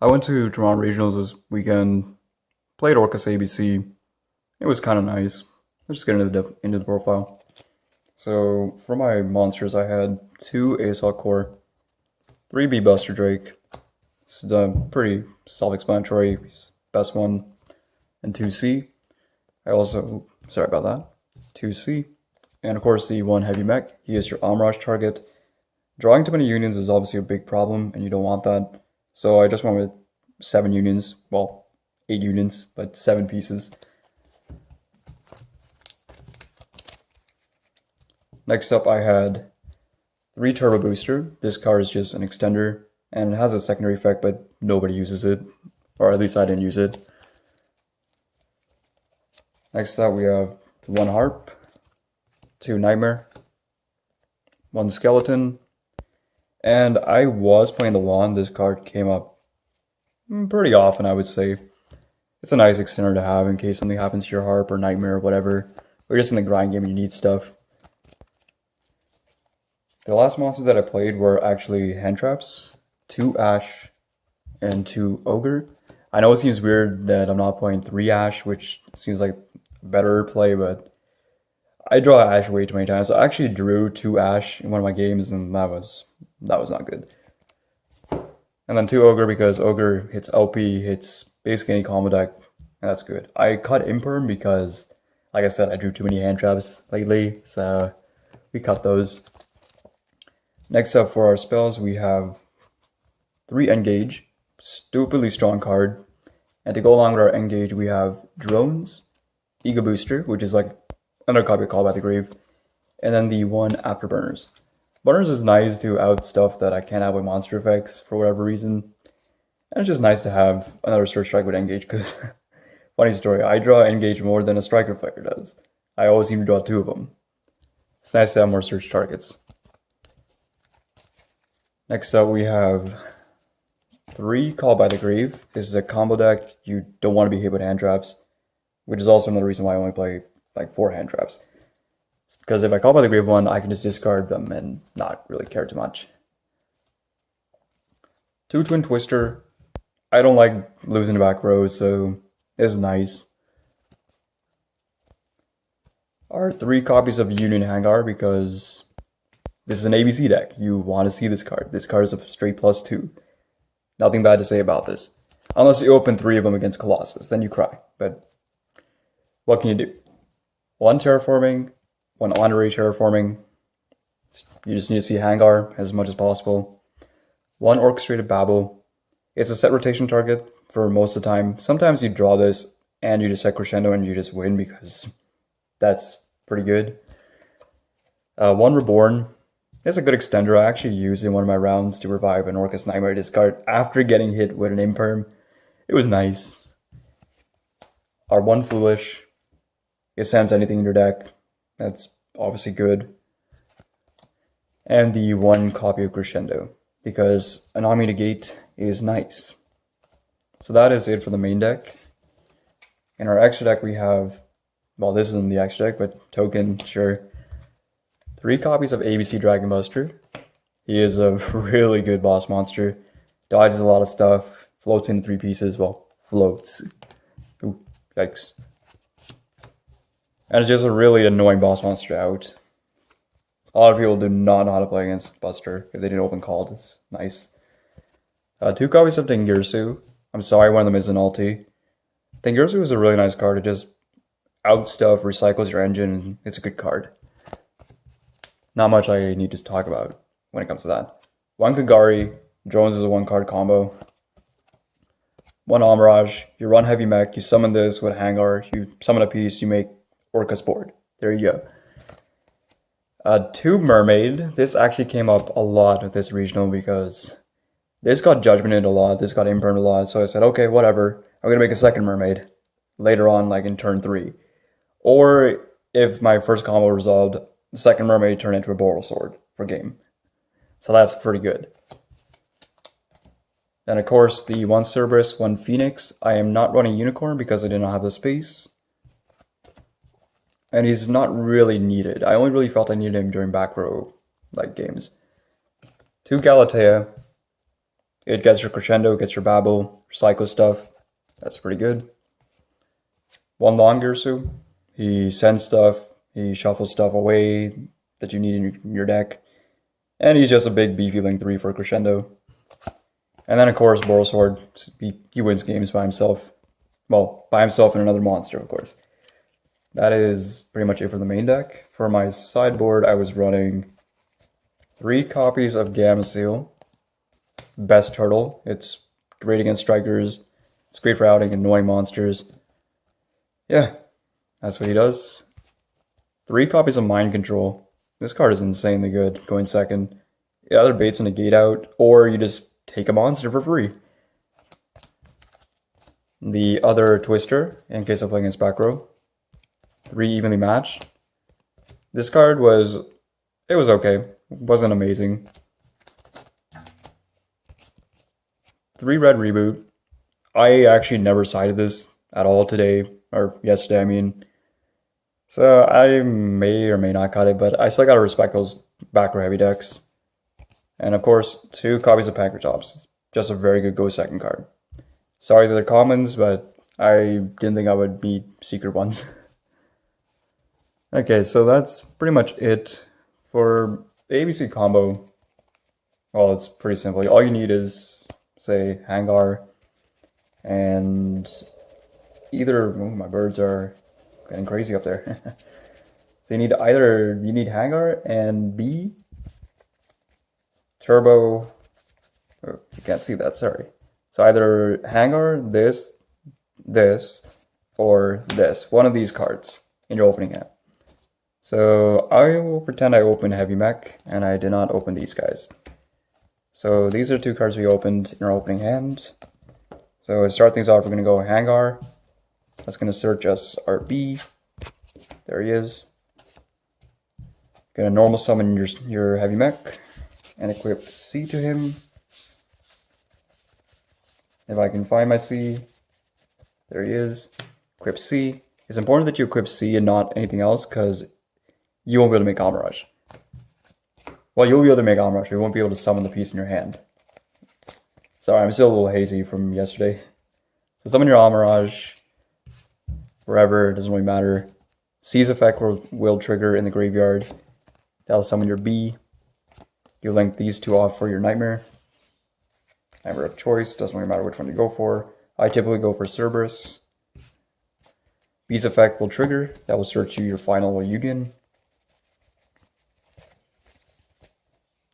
I went to Toronto Regionals this weekend, played Orcust ABC. It was kind of nice. Let's just get into the profile. So for my monsters, I had two ASL Core, three B Buster Drake. This is pretty self-explanatory. Best one, and two C. I also sorry about that. Two C, and of course the one heavy mech. He is your Omrage target. Drawing too many unions is obviously a big problem, and you don't want that. So I just went with 7 unions. Well, 8 unions, but 7 pieces. Next up, I had 3 Turbo Booster. This card is just an extender, and it has a secondary effect, but nobody uses it. Or at least I didn't use it. Next up, we have 1 Harp, 2 Nightmare, 1 Skeleton, and I was playing the Wand. This card came up pretty often, I would say. It's a nice extender to have in case something happens to your Harp or Nightmare or whatever. Or just in the grind game and you need stuff. The last monsters that I played were actually hand traps, 2 Ash, and 2 Ogre. I know it seems weird that I'm not playing 3 Ash, which seems like a better play, but I draw Ash way too many times. I actually drew 2 Ash in one of my games, and that was not good. And then 2 Ogre because Ogre hits LP, hits basically any combo deck, and that's good. I cut Imperm because, like I said, I drew too many hand traps lately, so we cut those. Next up for our spells, we have 3 Engage, stupidly strong card. And to go along with our Engage, we have Drones, Ego Booster, which is like another copy of Call by the Grave, and then the 1 Afterburners. Burners is nice to out stuff that I can't have with monster effects for whatever reason. And it's just nice to have another Search Strike with Engage, because, funny story, I draw Engage more than a Strike Reflector does. I always seem to draw 2 of them. It's nice to have more search targets. Next up, we have 3 Call by the Grave. This is a combo deck. You don't want to be hit with hand traps, which is also another reason why I only play like 4 hand traps. Because if I Call by the Grave one, I can just discard them and not really care too much. 2 Twin Twister. I don't like losing the back row, so it's nice. Our 3 copies of Union Hangar, because this is an ABC deck. You want to see this card. This card is a straight +2. Nothing bad to say about this. Unless you open 3 of them against Colossus, then you cry. But what can you do? 1 Terraforming, 1 Honorary Terraforming. You just need to see Hangar as much as possible. 1 Orchestrated Babel. It's a set rotation target for most of the time. Sometimes you draw this and you just set Crescendo and you just win because that's pretty good. 1 Reborn. It's a good extender. I actually used it in one of my rounds to revive an Orcust Nightmare discard after getting hit with an Imperm. It was nice. Our 1 Foolish. It sends anything in your deck. That's obviously good. And the 1 copy of Crescendo, because an Omni Negate is nice. So that is it for the main deck. In our extra deck we have, well, this isn't the extra deck, but token, sure. 3 copies of ABC Dragon Buster. He is a really good boss monster. Dodges a lot of stuff. Floats into 3 pieces. Well, floats. Ooh, yikes. And it's just a really annoying boss monster out. A lot of people do not know how to play against Buster if they didn't open called. It's nice. 2 copies of Dengirsu. I'm sorry, one of them is an ulti. Dengirsu is a really nice card. It just out stuff, recycles your engine. It's a good card. Not much I need to talk about when it comes to that. 1 Kagari. Drones is a 1 card combo. 1 Omrage. You run heavy mech. You summon this with Hangar. You summon a piece. You make Orcust board. There you go. 2 Mermaid. This actually came up a lot with this regional because this got Judgmented a lot. This got Impermed a lot. So I said, okay, whatever. I'm going to make a second Mermaid later on, like in turn 3. Or if my first combo resolved, the second Mermaid turned into a Boral Sword for game. So that's pretty good. Then, of course, the 1 Cerberus, 1 Phoenix. I am not running Unicorn because I did not have the space. And he's not really needed. I only really felt I needed him during back row like games. 2 Galatea. It gets your Crescendo, gets your Babel, Psycho stuff. That's pretty good. One long Girsu. He sends stuff, he shuffles stuff away that you need in your deck. And he's just a big beefy link 3 for Crescendo. And then of course Borosword, he wins games by himself. Well, by himself and another monster, of course. That is pretty much it for the main deck. For my sideboard, I was running 3 copies of Gamma Seal. Best Turtle. It's great against strikers. It's great for outing annoying monsters. Yeah, that's what he does. 3 copies of Mind Control. This card is insanely good, going second. It either baits in a gate out, or you just take a monster for free. The other Twister, in case of playing against back row. 3 evenly matched. This card was okay. It wasn't amazing. 3 red reboot. I actually never sided this at all today, or yesterday, I mean. So I may or may not cut it, but I still gotta respect those back row heavy decks. And of course, 2 copies of Pankratops. Just a very good go second card. Sorry they're commons, but I didn't think I would need secret ones. Okay, so that's pretty much it for the ABC combo. Well, it's pretty simple. All you need is, say, Hangar, and either, oh, my birds are getting crazy up there. So you need Hangar and B, Turbo, oh, you can't see that, sorry. So either Hangar, this, or this. One of these cards in your opening hand. So I will pretend I opened Heavy Mech, and I did not open these guys. So these are 2 cards we opened in our opening hand. So to start things off, we're going to go Hangar. That's going to search us our B. There he is. Going to normal summon your Heavy Mech, and equip C to him. If I can find my C, there he is. Equip C. It's important that you equip C and not anything else, because you won't be able to make Armor Rush. Well, you'll be able to make Armor Rush, but you won't be able to summon the piece in your hand. Sorry, I'm still a little hazy from yesterday. So summon your Armor Rush, wherever, it doesn't really matter. C's effect will trigger in the graveyard. That'll summon your B. You link these 2 off for your Nightmare. Nightmare of choice, doesn't really matter which one you go for. I typically go for Cerberus. B's effect will trigger, that will search you your final Union.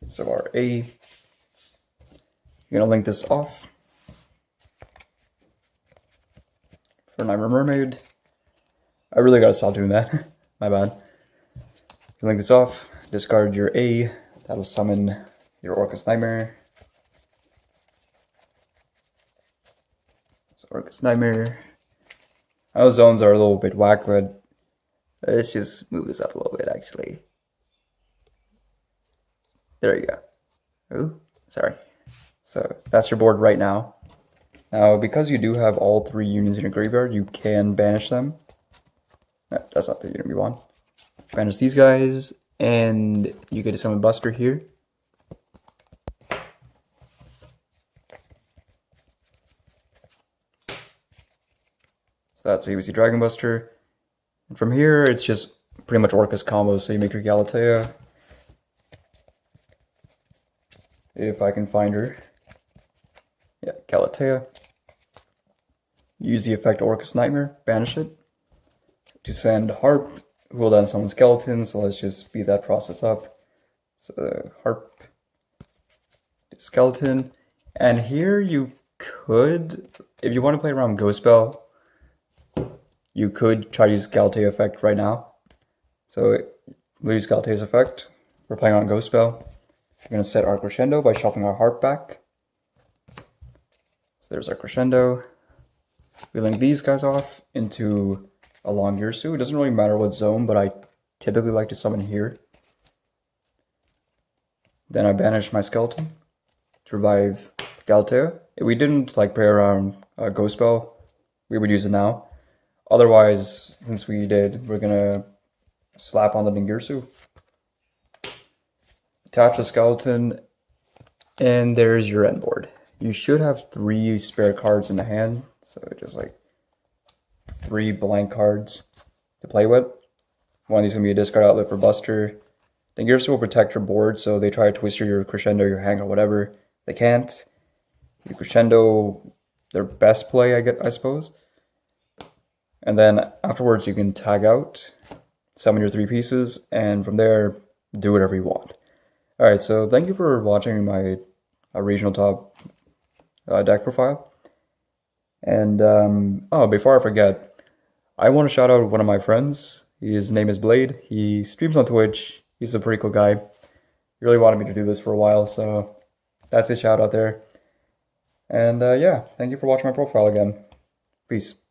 So our A, you're gonna link this off for Nightmare Mermaid. I really gotta stop doing that, my bad. You link this off, discard your A, that'll summon your Orcust Nightmare. Orcust Nightmare. I know zones are a little bit whack, but let's just move this up a little bit, actually. There you go. Oh, sorry. So that's your board right now. Now, because you do have all 3 unions in your graveyard, you can banish them. No, that's not the unit we want. Banish these guys, and you get to summon Buster here. So that's ABC Dragon Buster. And from here, it's just pretty much Orcust combos. So you make your Galatea. If I can find her. Yeah, Galatea. Use the effect Orcust Nightmare, banish it. To send Harp, who will then summon Skeleton, so let's just speed that process up. So Harp, Skeleton. And here you could, if you want to play around Ghost Spell, you could try to use Galatea effect right now. So we'll use Galatea's effect. We're playing on Ghost Spell. We're going to set our Crescendo by shuffling our Harp back. So there's our Crescendo. We link these guys off into a long Girsu. It doesn't really matter what zone, but I typically like to summon here. Then I banish my Skeleton to revive Galatea. If we didn't like play around Ghost Spell, we would use it now. Otherwise, since we did, we're gonna slap on the Ningirsu. Attach the Skeleton, and there's your end board. you should have 3 spare cards in the hand, so just like 3 blank cards to play with. One of these is going to be a discard outlet for Buster. Then Gears will protect your board, so they try to twist your Crescendo, your Hang, or whatever. They can't. Your Crescendo, their best play, I suppose. And then afterwards you can tag out, summon your 3 pieces, and from there, do whatever you want. Alright, so thank you for watching my regional top deck profile. And, oh, before I forget, I want to shout out one of my friends. His name is Blade. He streams on Twitch. He's a pretty cool guy. He really wanted me to do this for a while, so that's a shout out there. And yeah, thank you for watching my profile again. Peace.